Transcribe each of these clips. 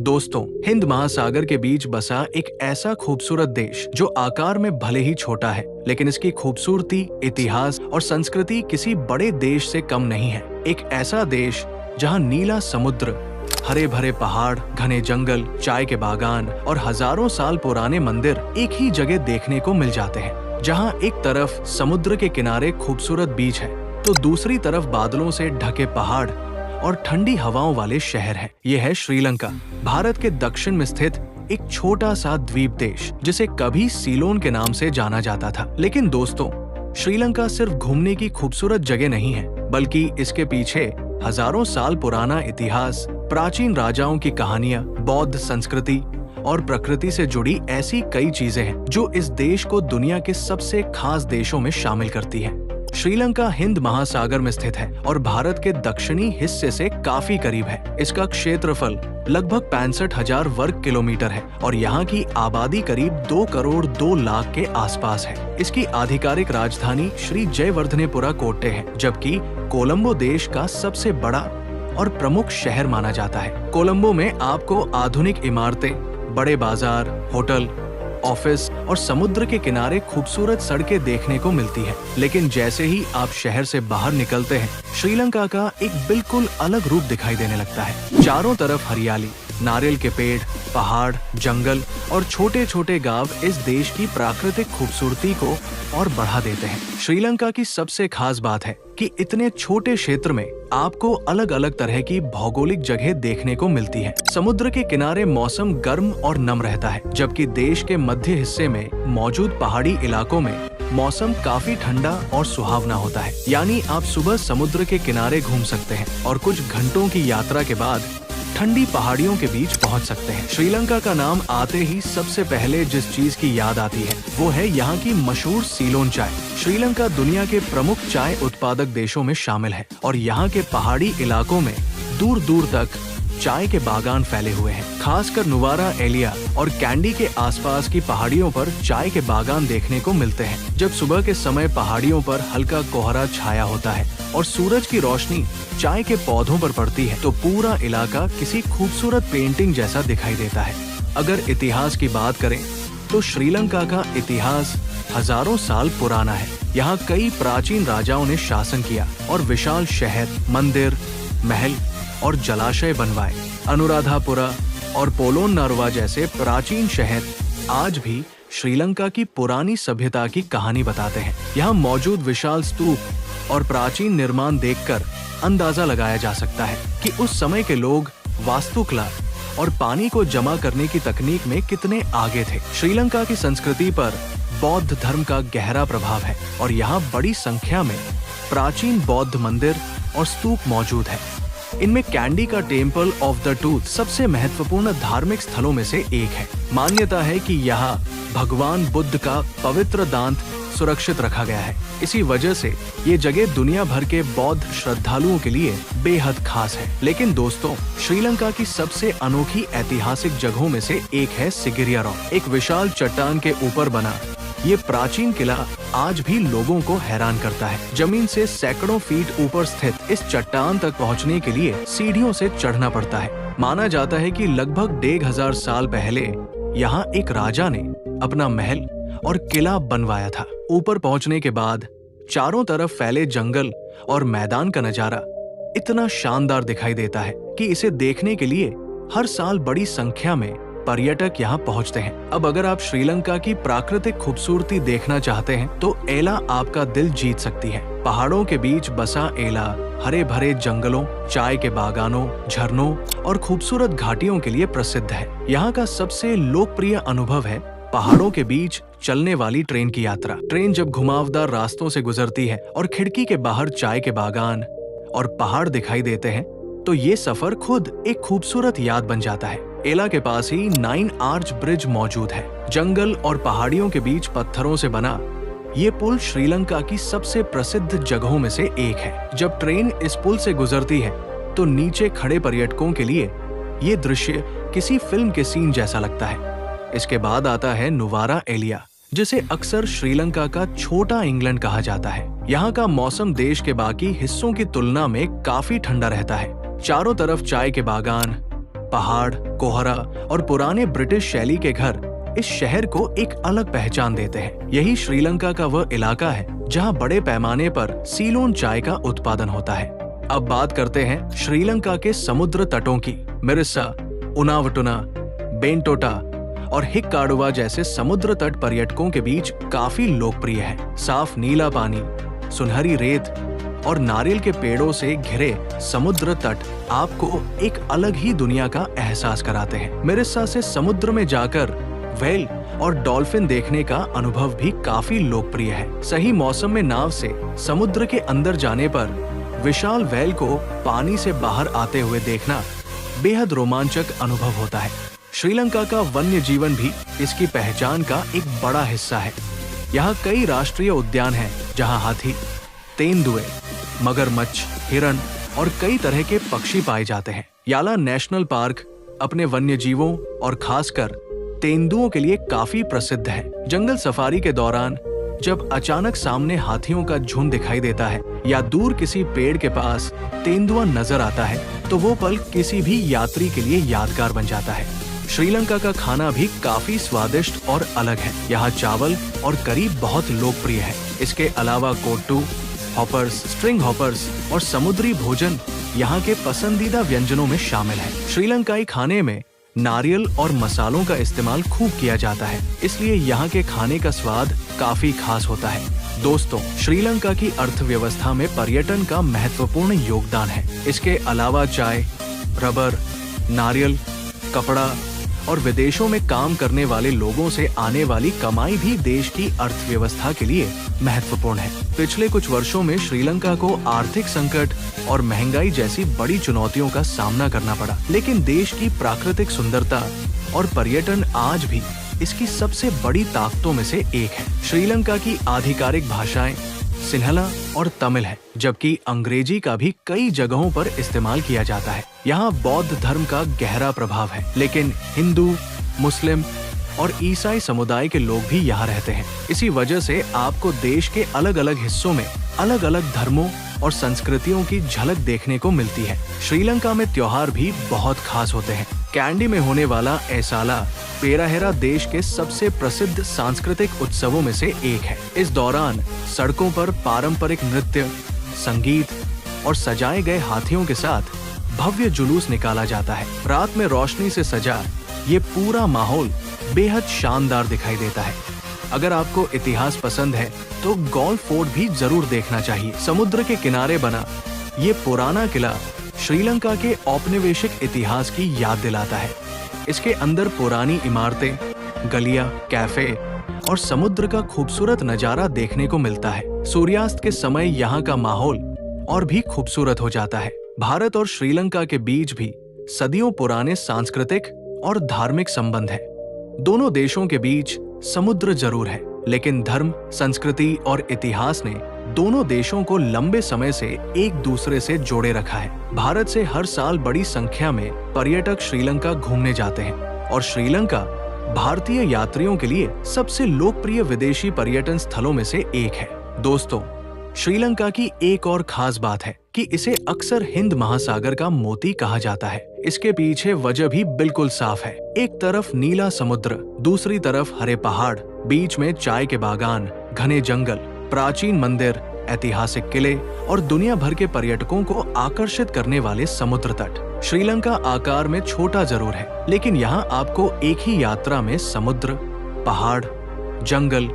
दोस्तों, हिंद महासागर के बीच बसा एक ऐसा खूबसूरत देश जो आकार में भले ही छोटा है, लेकिन इसकी खूबसूरती, इतिहास और संस्कृति किसी बड़े देश से कम नहीं है। एक ऐसा देश जहां नीला समुद्र, हरे भरे पहाड़, घने जंगल, चाय के बागान और हजारों साल पुराने मंदिर एक ही जगह देखने को मिल जाते हैं। जहां एक तरफ समुद्र के किनारे खूबसूरत बीच है, तो दूसरी तरफ बादलों से ढके पहाड़ और ठंडी हवाओं वाले शहर हैं। ये है श्रीलंका, भारत के दक्षिण में स्थित एक छोटा सा द्वीप देश जिसे कभी सीलोन के नाम से जाना जाता था। लेकिन दोस्तों, श्रीलंका सिर्फ घूमने की खूबसूरत जगह नहीं है, बल्कि इसके पीछे हजारों साल पुराना इतिहास, प्राचीन राजाओं की कहानियां, बौद्ध संस्कृति और प्रकृति से जुड़ी ऐसी कई चीजें हैं जो इस देश को दुनिया के सबसे खास देशों में शामिल करती है। श्रीलंका हिंद महासागर में स्थित है और भारत के दक्षिणी हिस्से से काफी करीब है। इसका क्षेत्रफल लगभग 65,000 वर्ग किलोमीटर है और यहाँ की आबादी करीब 2 करोड़ 2 लाख के आसपास है। इसकी आधिकारिक राजधानी श्री जयवर्धनेपुरा कोट्टे है, जबकि कोलंबो देश का सबसे बड़ा और प्रमुख शहर माना जाता है। कोलंबो में आपको आधुनिक इमारतें, बड़े बाजार, होटल, ऑफिस और समुद्र के किनारे खूबसूरत सड़कें देखने को मिलती है। लेकिन जैसे ही आप शहर से बाहर निकलते हैं, श्रीलंका का एक बिल्कुल अलग रूप दिखाई देने लगता है। चारों तरफ हरियाली, नारियल के पेड़, पहाड़, जंगल और छोटे छोटे गांव इस देश की प्राकृतिक खूबसूरती को और बढ़ा देते हैं। श्रीलंका की सबसे खास बात है कि इतने छोटे क्षेत्र में आपको अलग अलग तरह की भौगोलिक जगह देखने को मिलती है। समुद्र के किनारे मौसम गर्म और नम रहता है, जबकि देश के मध्य हिस्से में मौजूद पहाड़ी इलाकों में मौसम काफी ठंडा और सुहावना होता है। यानी आप सुबह समुद्र के किनारे घूम सकते हैं और कुछ घंटों की यात्रा के बाद ठंडी पहाड़ियों के बीच पहुंच सकते हैं। श्रीलंका का नाम आते ही सबसे पहले जिस चीज की याद आती है वो है यहाँ की मशहूर सीलोन चाय। श्रीलंका दुनिया के प्रमुख चाय उत्पादक देशों में शामिल है और यहाँ के पहाड़ी इलाकों में दूर दूर तक चाय के बागान फैले हुए हैं। खासकर नुवारा एलिया और कैंडी के आसपास की पहाड़ियों पर चाय के बागान देखने को मिलते हैं। जब सुबह के समय पहाड़ियों पर हल्का कोहरा छाया होता है और सूरज की रोशनी चाय के पौधों पर पड़ती है, तो पूरा इलाका किसी खूबसूरत पेंटिंग जैसा दिखाई देता है। अगर इतिहास की बात करें तो श्रीलंका का इतिहास हजारों साल पुराना है। यहाँ कई प्राचीन राजाओं ने शासन किया और विशाल शहर, मंदिर, महल और जलाशय बनवाए। अनुराधापुरा और पोलोन्नारुवा जैसे प्राचीन शहर आज भी श्रीलंका की पुरानी सभ्यता की कहानी बताते हैं। यहाँ मौजूद विशाल स्तूप और प्राचीन निर्माण देखकर अंदाजा लगाया जा सकता है कि उस समय के लोग वास्तुकला और पानी को जमा करने की तकनीक में कितने आगे थे। श्रीलंका की संस्कृति पर बौद्ध धर्म का गहरा प्रभाव है और यहाँ बड़ी संख्या में प्राचीन बौद्ध मंदिर और स्तूप मौजूद है। इनमें कैंडी का टेम्पल ऑफ द टूथ सबसे महत्वपूर्ण धार्मिक स्थलों में से एक है। मान्यता है कि यहाँ भगवान बुद्ध का पवित्र दांत सुरक्षित रखा गया है। इसी वजह से ये जगह दुनिया भर के बौद्ध श्रद्धालुओं के लिए बेहद खास है। लेकिन दोस्तों, श्रीलंका की सबसे अनोखी ऐतिहासिक जगहों में से एक है सिगिरिया रॉक। एक विशाल चट्टान के ऊपर बना ये प्राचीन किला आज भी लोगों को हैरान करता है। जमीन से सैकड़ों फीट ऊपर स्थित इस चट्टान तक पहुंचने के लिए सीढ़ियों से चढ़ना पड़ता है। माना जाता है कि लगभग 1500 साल पहले यहाँ एक राजा ने अपना महल और किला बनवाया था। ऊपर पहुंचने के बाद चारों तरफ फैले जंगल और मैदान का नजारा इतना शानदार दिखाई देता है कि इसे देखने के लिए हर साल बड़ी संख्या में पर्यटक यहाँ पहुँचते हैं। अब अगर आप श्रीलंका की प्राकृतिक खूबसूरती देखना चाहते हैं तो एला आपका दिल जीत सकती है। पहाड़ों के बीच बसा एला हरे भरे जंगलों, चाय के बागानों, झरनों और खूबसूरत घाटियों के लिए प्रसिद्ध है। यहाँ का सबसे लोकप्रिय अनुभव है पहाड़ों के बीच चलने वाली ट्रेन की यात्रा। ट्रेन जब घुमावदार रास्तों से गुजरती है और खिड़की के बाहर चाय के बागान और पहाड़ दिखाई देते हैं, तो ये सफर खुद एक खूबसूरत याद बन जाता है। एला के पास ही 9 आर्च ब्रिज मौजूद है। जंगल और पहाड़ियों के बीच पत्थरों से बना ये पुल श्रीलंका की सबसे प्रसिद्ध जगहों में से एक है। जब ट्रेन इस पुल से गुजरती है तो नीचे खड़े पर्यटकों के लिए ये दृश्य किसी फिल्म के सीन जैसा लगता है। इसके बाद आता है नुवारा एलिया, जिसे अक्सर श्रीलंका का छोटा इंग्लैंड कहा जाता है। यहाँ का मौसम देश के बाकी हिस्सों की तुलना में काफी ठंडा रहता है। चारों तरफ चाय के बागान, पहाड़, कोहरा और पुराने ब्रिटिश शैली के घर इस शहर को एक अलग पहचान देते हैं। यही श्रीलंका का वह इलाका है जहां बड़े पैमाने पर सीलोन चाय का उत्पादन होता है। अब बात करते हैं श्रीलंका के समुद्र तटों की। मिरिस्सा, उनावटुना, बेंटोटा और हिक्काडुवा जैसे समुद्र तट पर्यटकों के बीच काफी लोकप्रिय है। साफ नीला पानी, सुनहरी रेत और नारियल के पेड़ों से घिरे समुद्र तट आपको एक अलग ही दुनिया का एहसास कराते हैं। मिरिस्सा से समुद्र में जाकर व्हेल और डॉल्फिन देखने का अनुभव भी काफी लोकप्रिय है। सही मौसम में नाव से समुद्र के अंदर जाने पर विशाल व्हेल को पानी से बाहर आते हुए देखना बेहद रोमांचक अनुभव होता है। श्रीलंका का वन्य जीवन भी इसकी पहचान का एक बड़ा हिस्सा है। यहाँ कई राष्ट्रीय उद्यान हैं जहाँ हाथी, तेंदुए, मगरमच्छ, हिरण और कई तरह के पक्षी पाए जाते हैं। याला नेशनल पार्क अपने वन्य जीवों और खासकर तेंदुओं के लिए काफी प्रसिद्ध है। जंगल सफारी के दौरान जब अचानक सामने हाथियों का झुंड दिखाई देता है या दूर किसी पेड़ के पास तेंदुआ नजर आता है तो वो पल किसी भी यात्री के लिए यादगार बन जाता है। श्रीलंका का खाना भी काफी स्वादिष्ट और अलग है। यहाँ चावल और करी बहुत लोकप्रिय है। इसके अलावा कोट्टू, हॉपर्स, स्ट्रिंग हॉपर्स और समुद्री भोजन यहाँ के पसंदीदा व्यंजनों में शामिल है। श्रीलंकाई खाने में नारियल और मसालों का इस्तेमाल खूब किया जाता है, इसलिए यहाँ के खाने का स्वाद काफी खास होता है। दोस्तों, श्रीलंका की अर्थव्यवस्था में पर्यटन का महत्वपूर्ण योगदान है। इसके अलावा चाय, रबर, नारियल, कपड़ा और विदेशों में काम करने वाले लोगों से आने वाली कमाई भी देश की अर्थव्यवस्था के लिए महत्वपूर्ण है। पिछले कुछ वर्षों में श्रीलंका को आर्थिक संकट और महंगाई जैसी बड़ी चुनौतियों का सामना करना पड़ा, लेकिन देश की प्राकृतिक सुंदरता और पर्यटन आज भी इसकी सबसे बड़ी ताकतों में से एक है। श्रीलंका की आधिकारिक भाषाएं सिन्हला और तमिल है, जबकि अंग्रेजी का भी कई जगहों पर इस्तेमाल किया जाता है। यहाँ बौद्ध धर्म का गहरा प्रभाव है, लेकिन हिंदू, मुस्लिम और ईसाई समुदाय के लोग भी यहाँ रहते हैं। इसी वजह से आपको देश के अलग अलग हिस्सों में अलग अलग धर्मों और संस्कृतियों की झलक देखने को मिलती है। श्रीलंका में त्योहार भी बहुत खास होते हैं। कैंडी में होने वाला एसाला पेराहेरा देश के सबसे प्रसिद्ध सांस्कृतिक उत्सवों में से एक है। इस दौरान सड़कों पर पारंपरिक नृत्य, संगीत और सजाए गए हाथियों के साथ भव्य जुलूस निकाला जाता है। रात में रोशनी से सजा ये पूरा माहौल बेहद शानदार दिखाई देता है। अगर आपको इतिहास पसंद है तो गॉल फोर्ट भी जरूर देखना चाहिए। समुद्र के किनारे बना ये पुराना किला श्रीलंका के औपनिवेशिक इतिहास की याद दिलाता है। इसके अंदर पुरानी इमारतें, गलियां, कैफे और समुद्र का खूबसूरत नजारा देखने को मिलता है। सूर्यास्त के समय यहाँ का माहौल और भी खूबसूरत हो जाता है। भारत और श्रीलंका के बीच भी सदियों पुराने सांस्कृतिक और धार्मिक संबंध है। दोनों देशों के बीच समुद्र जरूर है, लेकिन धर्म, संस्कृति और इतिहास ने दोनों देशों को लंबे समय से एक दूसरे से जोड़े रखा है। भारत से हर साल बड़ी संख्या में पर्यटक श्रीलंका घूमने जाते हैं और श्रीलंका भारतीय यात्रियों के लिए सबसे लोकप्रिय विदेशी पर्यटन स्थलों में से एक है। दोस्तों, श्रीलंका की एक और खास बात है कि इसे अक्सर हिंद महासागर का मोती कहा जाता है। इसके पीछे वजह भी बिल्कुल साफ है। एक तरफ नीला समुद्र, दूसरी तरफ हरे पहाड़, बीच में चाय के बागान, घने जंगल, प्राचीन मंदिर, ऐतिहासिक किले और दुनिया भर के पर्यटकों को आकर्षित करने वाले समुद्र तट। श्रीलंका आकार में छोटा जरूर है, लेकिन यहाँ आपको एक ही यात्रा में समुद्र, पहाड़, जंगल,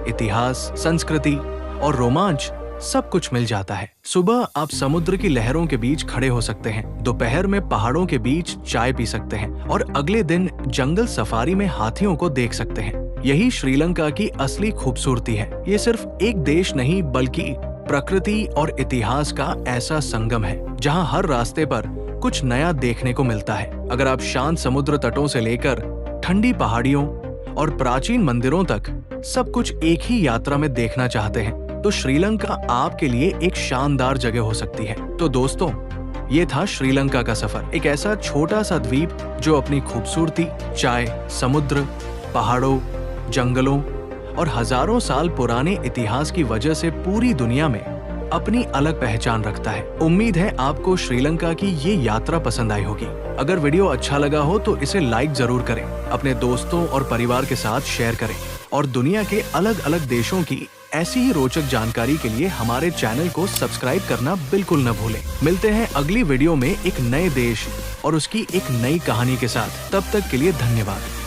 इतिहास, संस्कृति और रोमांच सब कुछ मिल जाता है। सुबह आप समुद्र की लहरों के बीच खड़े हो सकते हैं, दोपहर में पहाड़ों के बीच चाय पी सकते हैं और अगले दिन जंगल सफारी में हाथियों को देख सकते हैं। यही श्रीलंका की असली खूबसूरती है। ये सिर्फ एक देश नहीं बल्कि प्रकृति और इतिहास का ऐसा संगम है जहाँ हर रास्ते पर कुछ नया देखने को मिलता है। अगर आप शांत समुद्र तटों से लेकर ठंडी पहाड़ियों और प्राचीन मंदिरों तक सब कुछ एक ही यात्रा में देखना चाहते हैं तो श्रीलंका आपके लिए एक शानदार जगह हो सकती है। तो दोस्तों, ये था श्रीलंका का सफर, एक ऐसा छोटा सा द्वीप जो अपनी खूबसूरती, चाय, समुद्र, पहाड़ों, जंगलों और हजारों साल पुराने इतिहास की वजह से पूरी दुनिया में अपनी अलग पहचान रखता है। उम्मीद है आपको श्रीलंका की ये यात्रा पसंद आई होगी। अगर वीडियो अच्छा लगा हो तो इसे लाइक जरूर करें, अपने दोस्तों और परिवार के साथ शेयर करें और दुनिया के अलग अलग देशों की ऐसी ही रोचक जानकारी के लिए हमारे चैनल को सब्सक्राइब करना बिल्कुल न भूलें। मिलते हैं अगली वीडियो में एक नए देश और उसकी एक नई कहानी के साथ। तब तक के लिए धन्यवाद।